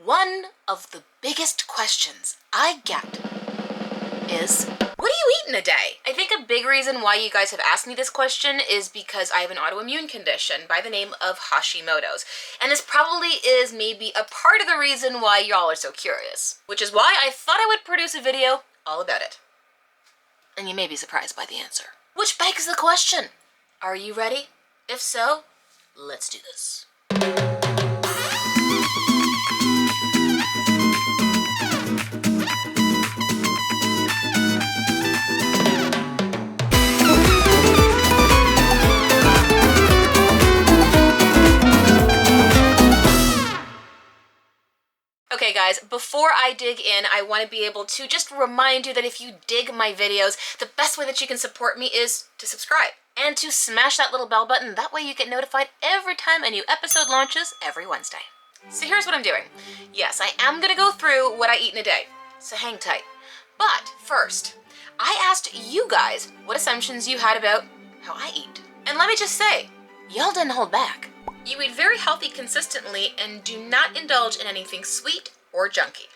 One of the biggest questions I get is, what do you eat in a day? I think a big reason why you guys have asked me this question is because I have an autoimmune condition by the name of hashimotos. And this probably is maybe a part of the reason why y'all are so curious, which is why I thought I would produce a video all about it. And you may be surprised by the answer. Which begs the question, are you ready? If so, let's do this. Okay guys, before I dig in, I want to be able to just remind you that if you dig my videos, the best way that you can support me is to subscribe and to smash that little bell button. That way you get notified every time a new episode launches every Wednesday. So here's what I'm doing. Yes, I am going to go through what I eat in a day, so hang tight. But first, I asked you guys what assumptions you had about how I eat. And let me just say, y'all didn't hold back. You eat very healthy consistently and do not indulge in anything sweet or junky.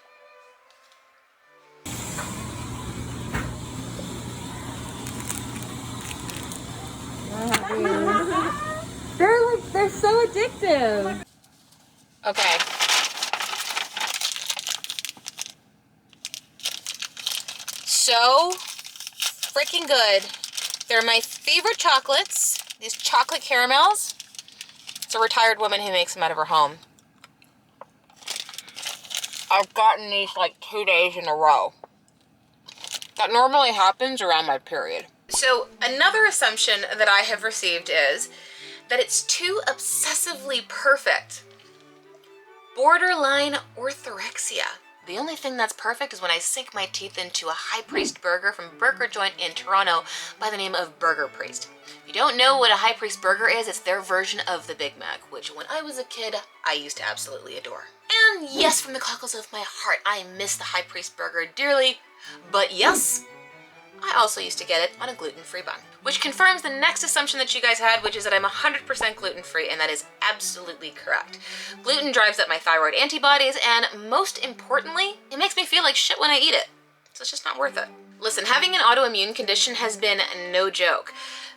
They're so addictive. Okay. So freaking good. They're my favorite chocolates. These chocolate caramels. It's a retired woman who makes them out of her home. I've gotten these like 2 days in a row. That normally happens around my period. So another assumption that I have received is that it's too obsessively perfect. Borderline orthorexia. The only thing that's perfect is when I sink my teeth into a high priest burger from Burger Joint in Toronto by the name of Burger Priest. If you don't know what a high priest burger is, it's their version of the Big Mac, which when I was a kid, I used to absolutely adore. And yes, from the cockles of my heart, I miss the high priest burger dearly, but yes, I also used to get it on a gluten-free bun, which confirms the next assumption that you guys had, which is that I'm 100% gluten-free, and that is absolutely correct. Gluten drives up my thyroid antibodies, and most importantly, it makes me feel like shit when I eat it. So it's just not worth it. Listen, having an autoimmune condition has been no joke,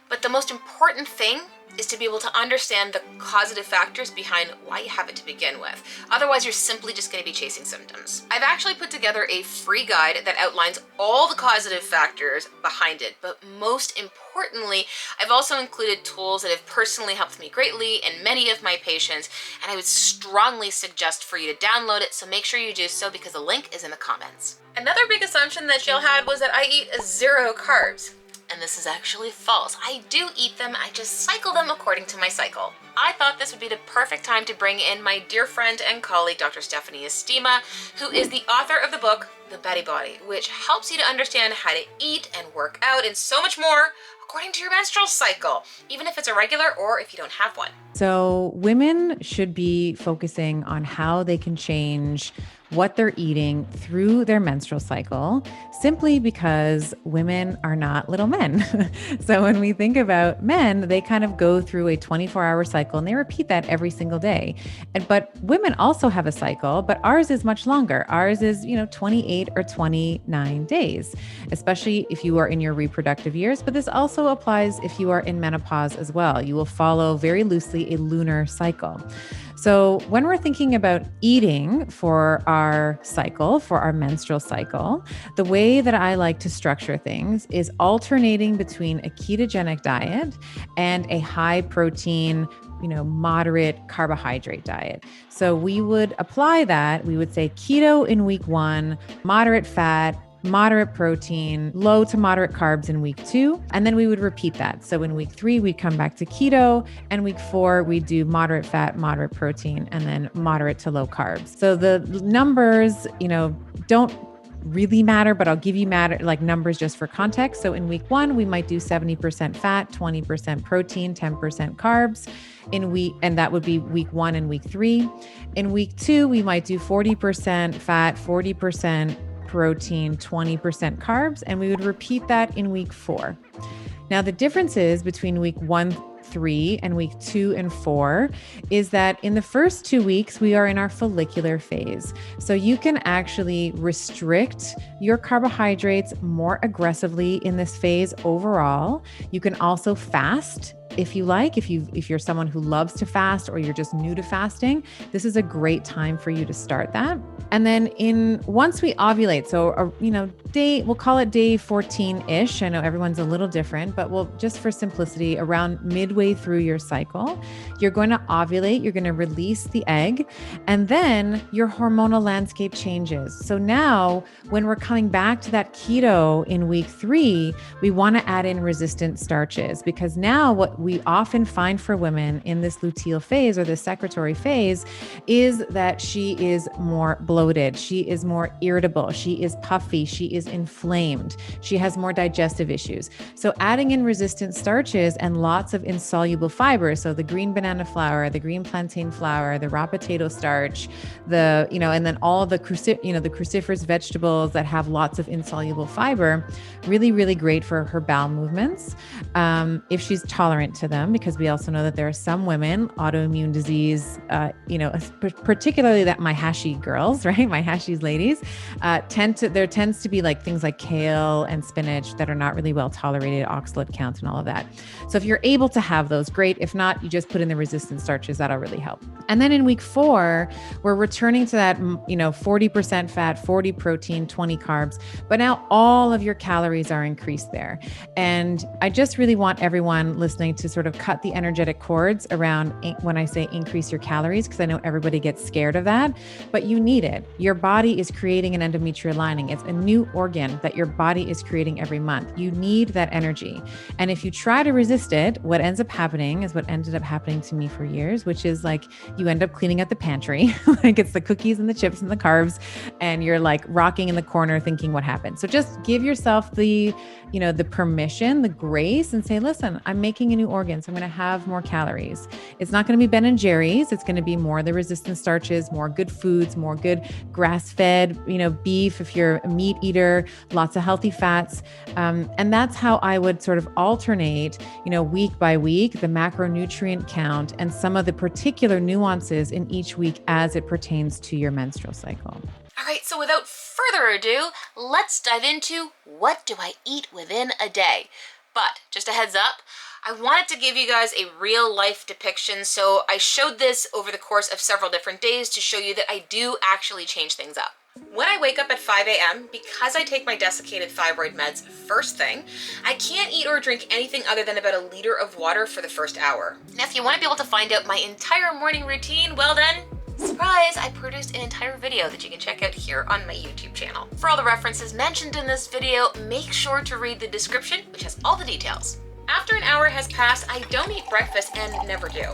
but the most important thing is to be able to understand the causative factors behind why you have it to begin with. Otherwise, you're simply just going to be chasing symptoms. I've actually put together a free guide that outlines all the causative factors behind it, but most importantly, I've also included tools that have personally helped me greatly and many of my patients, and I would strongly suggest for you to download it, so make sure you do so because the link is in the comments. Another big assumption that y'all had was that I eat 0 carbs. And this is actually false. I do eat them, I just cycle them according to my cycle. I thought this would be the perfect time to bring in my dear friend and colleague, Dr. Stephanie Estima, who is the author of the book, The Betty Body, which helps you to understand how to eat and work out and so much more according to your menstrual cycle, even if it's irregular or if you don't have one. So women should be focusing on how they can change what they're eating through their menstrual cycle, simply because women are not little men. So when we think about men, they kind of go through a 24-hour cycle and they repeat that every single day. But women also have a cycle, but ours is much longer. Ours is, 28 or 29 days, especially if you are in your reproductive years. But this also applies if you are in menopause as well. You will follow very loosely a lunar cycle. So when we're thinking about eating for our cycle, for our menstrual cycle, the way that I like to structure things is alternating between a ketogenic diet and a high protein, moderate carbohydrate diet. So we would apply that. We would say keto in week 1, moderate fat, moderate protein, low to moderate carbs in week 2. And then we would repeat that. So in week 3, we'd come back to keto, and week 4, we'd do moderate fat, moderate protein, and then moderate to low carbs. So the numbers, don't really matter, but I'll give you numbers just for context. So in week 1, we might do 70% fat, 20% protein, 10% carbs and that would be week 1 and week 3. In week 2, we might do 40% fat, 40% protein, 20% carbs, and we would repeat that in week 4. Now, the differences between week 1 3 and week 2 and 4 is that in the first 2 weeks, we are in our follicular phase. So you can actually restrict your carbohydrates more aggressively in this phase overall. You can also fast if you like, if you're someone who loves to fast or you're just new to fasting, this is a great time for you to start that. And then once we ovulate, so we'll call it day 14-ish. I know everyone's a little different, but we'll just for simplicity, around midway through your cycle, you're going to ovulate, you're going to release the egg, and then your hormonal landscape changes. So now when we're coming back to that keto in week 3, we want to add in resistant starches, because now what we often find for women in this luteal phase or the secretory phase is that she is more bloated, she is more irritable, she is puffy, she is inflamed, she has more digestive issues. So adding in resistant starches and lots of insoluble fibers, so the green banana flour, the green plantain flour, the raw potato starch, and then all the cruciferous vegetables that have lots of insoluble fiber, really, really great for her bowel movements. If she's tolerant to them, because we also know that there are some women, autoimmune disease, particularly that my hashi girls, right? My hashi's ladies, there tends to be like things like kale and spinach that are not really well tolerated, oxalate count and all of that. So if you're able to have those, great. If not, you just put in the resistant starches, that'll really help. And then in week 4, we're returning to that, 40% fat, 40 protein, 20 carbs, but now all of your calories are increased there. And I just really want everyone listening to sort of cut the energetic cords around when I say increase your calories, because I know everybody gets scared of that, but you need it. Your body is creating an endometrial lining. It's a new organ that your body is creating every month. You need that energy. And if you try to resist it, what ends up happening is what ended up happening to me for years, which is like you end up cleaning up the pantry, like it's the cookies and the chips and the carbs, and you're like rocking in the corner thinking what happened. So just give yourself the permission, the grace, and say, listen, I'm making a new organ, so I'm going to have more calories. It's not going to be Ben and Jerry's. It's going to be more the resistant starches, more good foods, more good grass-fed, beef if you're a meat eater, lots of healthy fats. And that's how I would sort of alternate, week by week, the macronutrient count and some of the particular nuances in each week as it pertains to your menstrual cycle. All right, so without further ado, let's dive into what do I eat within a day. But just a heads up, I wanted to give you guys a real life depiction. So I showed this over the course of several different days to show you that I do actually change things up. When I wake up at 5 a.m., because I take my desiccated thyroid meds first thing, I can't eat or drink anything other than about a liter of water for the first hour. Now, if you want to be able to find out my entire morning routine, well then, surprise, I produced an entire video that you can check out here on my YouTube channel. For all the references mentioned in this video, make sure to read the description, which has all the details. After an hour has passed, I don't eat breakfast and never do.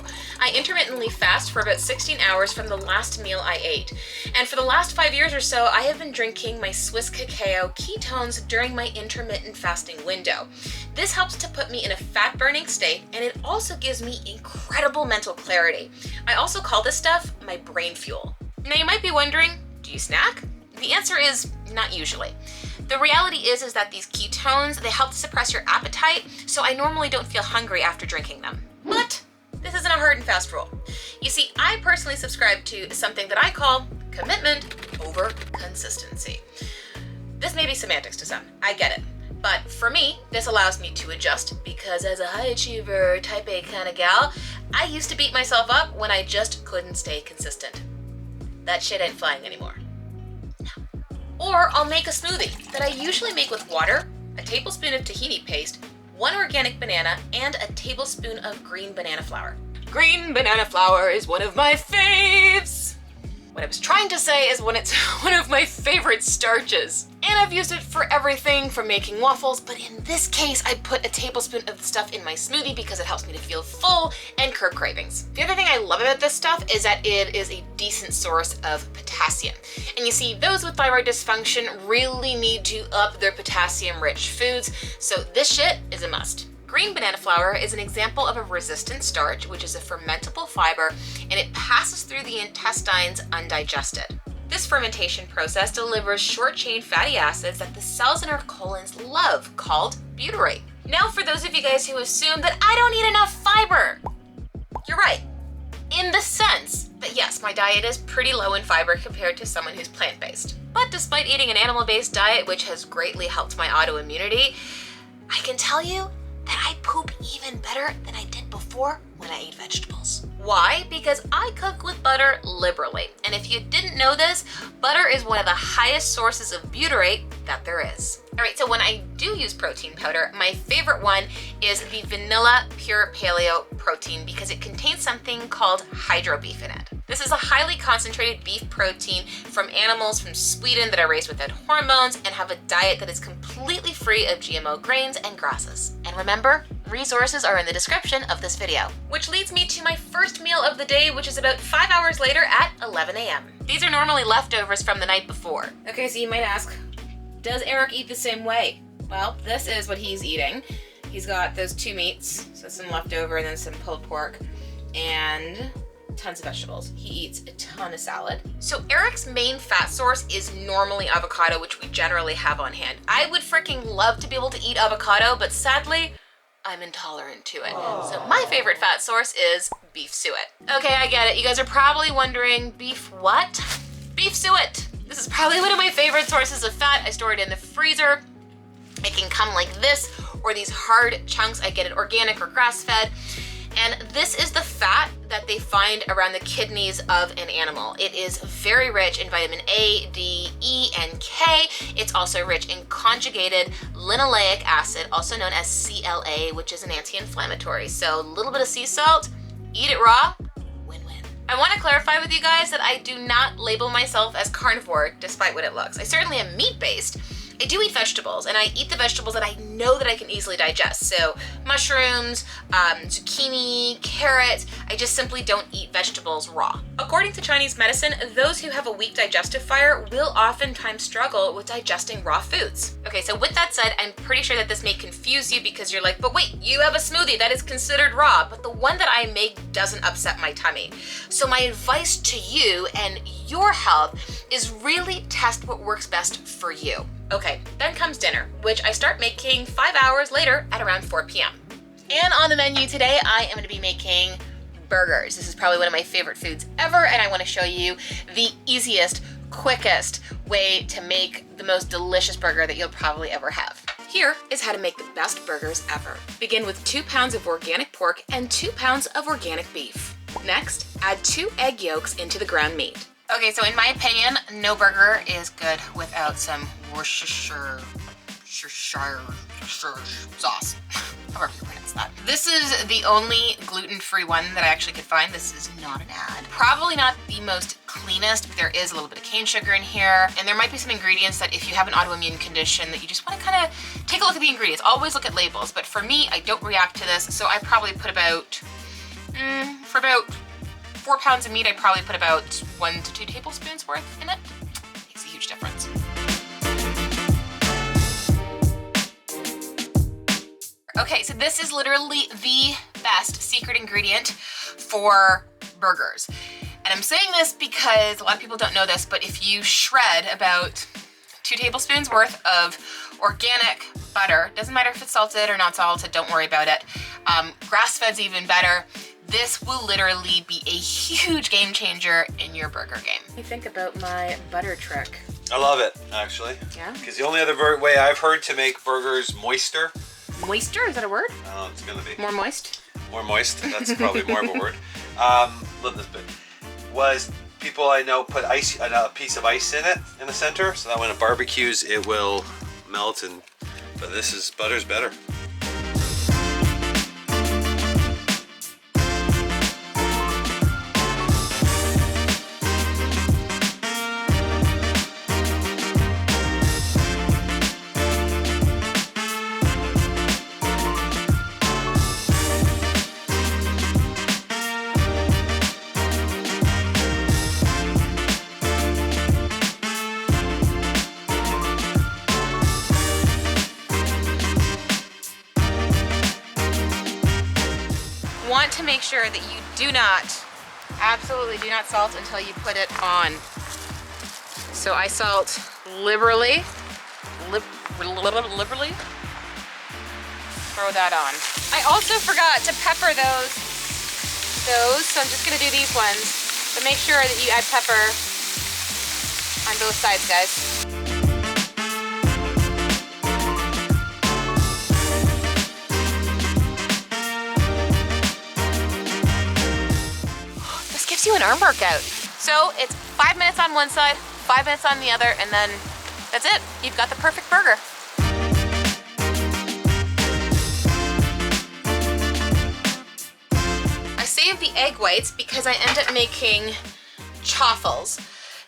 I intermittently fast for about 16 hours from the last meal I ate. And for the last 5 years or so, I have been drinking my Swiss cacao ketones during my intermittent fasting window. This helps to put me in a fat-burning state, and it also gives me incredible mental clarity. I also call this stuff my brain fuel. Now you might be wondering, do you snack? The answer is not usually. The reality is that these ketones, they help to suppress your appetite, so I normally don't feel hungry after drinking them. But this isn't a hard and fast rule. You see, I personally subscribe to something that I call commitment over consistency. This may be semantics to some, I get it. But for me, this allows me to adjust because as a high achiever, type A kind of gal, I used to beat myself up when I just couldn't stay consistent. That shit ain't flying anymore. Or I'll make a smoothie that I usually make with water, a tablespoon of tahini paste, 1 organic banana, and a tablespoon of green banana flour. Green banana flour is one of my faves. What I was trying to say is when it's one of my favorite starches. And I've used it for everything from making waffles, but in this case, I put a tablespoon of the stuff in my smoothie because it helps me to feel full and curb cravings. The other thing I love about this stuff is that it is a decent source of potassium. And you see, those with thyroid dysfunction really need to up their potassium-rich foods, so this shit is a must. Green banana flour is an example of a resistant starch, which is a fermentable fiber, and it passes through the intestines undigested. This fermentation process delivers short-chain fatty acids that the cells in our colons love, called butyrate. Now for those of you guys who assume that I don't eat enough fiber, you're right. In the sense that yes, my diet is pretty low in fiber compared to someone who's plant-based. But despite eating an animal-based diet, which has greatly helped my autoimmunity, I can tell you that I poop even better than I did before when I ate vegetables. Why? Because I cook with butter liberally. And if you didn't know this, butter is one of the highest sources of butyrate that there is. All right, so when I do use protein powder, my favorite one is the vanilla pure paleo protein because it contains something called hydro beef in it. This is a highly concentrated beef protein from animals from Sweden that are raised without hormones and have a diet that is completely free of GMO grains and grasses. And remember, resources are in the description of this video. Which leads me to my first meal of the day, which is about 5 hours later at 11 a.m. These are normally leftovers from the night before. Okay, so you might ask, does Eric eat the same way? Well, this is what he's eating. He's got those 2 meats, so some leftover and then some pulled pork, and tons of vegetables. He eats a ton of salad. So Eric's main fat source is normally avocado, which we generally have on hand. I would freaking love to be able to eat avocado, but sadly, I'm intolerant to it. So my favorite fat source is beef suet. Okay, I get it. You guys are probably wondering, beef what? Beef suet. This is probably one of my favorite sources of fat. I store it in the freezer. It can come like this, or these hard chunks. I get it organic or grass-fed. And this is the fat that they find around the kidneys of an animal. It is very rich in vitamin A, D, E, and K. It's also rich in conjugated linoleic acid, also known as CLA, which is an anti-inflammatory. So a little bit of sea salt, eat it raw, win-win. I want to clarify with you guys that I do not label myself as carnivore, despite what it looks. I certainly am meat-based. I do eat vegetables, and I eat the vegetables that I know that I can easily digest. So mushrooms, zucchini, carrots, I just simply don't eat vegetables raw. According to Chinese medicine, those who have a weak digestive fire will oftentimes struggle with digesting raw foods. Okay, so with that said, I'm pretty sure that this may confuse you because you're like, but wait, you have a smoothie that is considered raw, but the one that I make doesn't upset my tummy. So my advice to you and your health is really test what works best for you. Okay, then comes dinner, which I start making 5 hours later at around 4 p.m. And on the menu today, I am going to be making burgers. This is probably one of my favorite foods ever, and I want to show you the easiest, quickest way to make the most delicious burger that you'll probably ever have. Here is how to make the best burgers ever. Begin with 2 pounds of organic pork and 2 pounds of organic beef. Next, add 2 egg yolks into the ground meat. Okay, so in my opinion, no burger is good without some Worcestershire sauce, however you pronounce that. This is the only gluten-free one that I actually could find. This is not an ad. Probably not the most cleanest, but there is a little bit of cane sugar in here, and there might be some ingredients that if you have an autoimmune condition that you just want to kind of take a look at the ingredients. Always look at labels, but for me, I don't react to this, so I probably put about, for about 4 pounds of meat, I probably put about 1 to 2 tablespoons worth in it. Makes a huge difference. Okay, so this is literally the best secret ingredient for burgers. And I'm saying this because a lot of people don't know this, but if you shred about 2 tablespoons worth of organic butter, doesn't matter if it's salted or not salted, don't worry about it. Grass-fed's even better. This will literally be a huge game changer in your burger game. What do you think about my butter trick? I love it, actually. Yeah? Because the only other way I've heard to make burgers moister. Moister, is that a word? Oh, it's gonna be. More moist? More moist, that's probably more of a word. Love this bit. Was people I know put ice, a piece of ice in it in the center, so that when it barbecues, it will melt, but butter's better. Want to make sure that you do not, absolutely do not salt until you put it on. So I salt liberally, liberally. throw that on. I also forgot to pepper those, so I'm just gonna do these ones. But make sure that you add pepper on both sides, guys. This gives you an arm workout. So it's 5 minutes on one side, 5 minutes on the other, and then that's it. You've got the perfect burger. I save the egg whites because I end up making chaffles.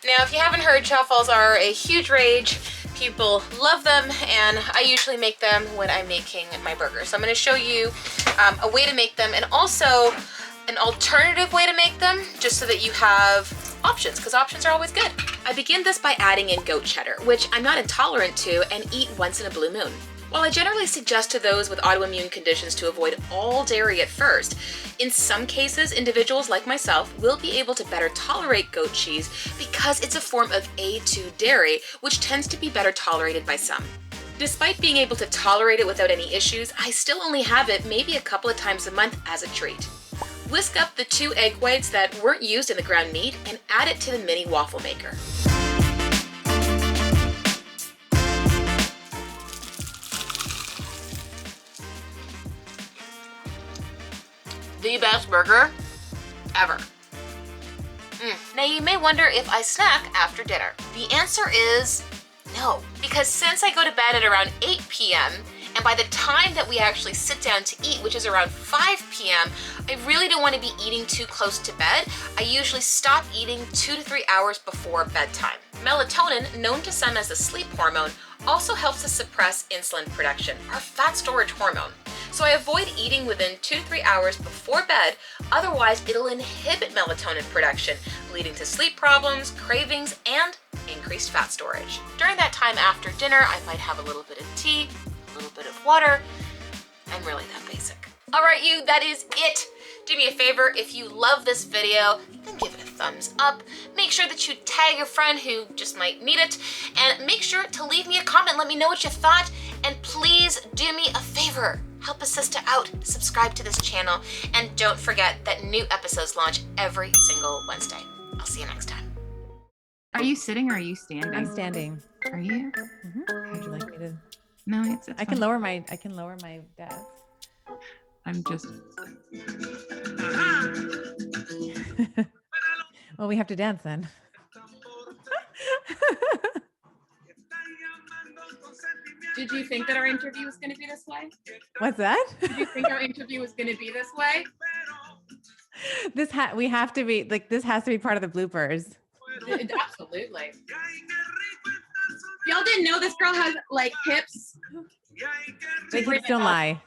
Now, if you haven't heard, chaffles are a huge rage. People love them, and I usually make them when I'm making my burger. So I'm gonna show you a way to make them, and also an alternative way to make them, just so that you have options, because options are always good. I begin this by adding in goat cheddar, which I'm not intolerant to and eat once in a blue moon. While I generally suggest to those with autoimmune conditions to avoid all dairy at first, in some cases, individuals like myself will be able to better tolerate goat cheese because it's a form of A2 dairy, which tends to be better tolerated by some. Despite being able to tolerate it without any issues, I still only have it maybe a couple of times a month as a treat. Whisk up the 2 egg whites that weren't used in the ground meat and add it to the mini waffle maker. The best burger ever. Now you may wonder if I snack after dinner. The answer is no, because since I go to bed at around 8 p.m., and by the time that we actually sit down to eat, which is around 5 p.m., I really don't want to be eating too close to bed. I usually stop eating 2 to 3 hours before bedtime. Melatonin, known to some as the sleep hormone, also helps to suppress insulin production, our fat storage hormone. So I avoid eating within 2 to 3 hours before bed, otherwise it'll inhibit melatonin production, leading to sleep problems, cravings, and increased fat storage. During that time after dinner, I might have a little bit of tea, a little bit of water. I'm really that basic. All right, you, that is it. Do me a favor, if you love this video, then give it a thumbs up. Make sure that you tag a friend who just might need it, and make sure to leave me a comment. Let me know what you thought, and please do me a favor. Help a sister out, subscribe to this channel, and don't forget that new episodes launch every single Wednesday. I'll see you next time. Are you sitting or are you standing? I'm standing. Are you? Would you like me to? No, it's I can fine. lower my desk. I'm just. Well, we have to dance then. Did you think that our interview was going to be this way? What's that? Did you think our interview was going to be this way? We have to be like, this has to be part of the bloopers. Absolutely. Y'all didn't know this girl has like hips. They hips don't lie.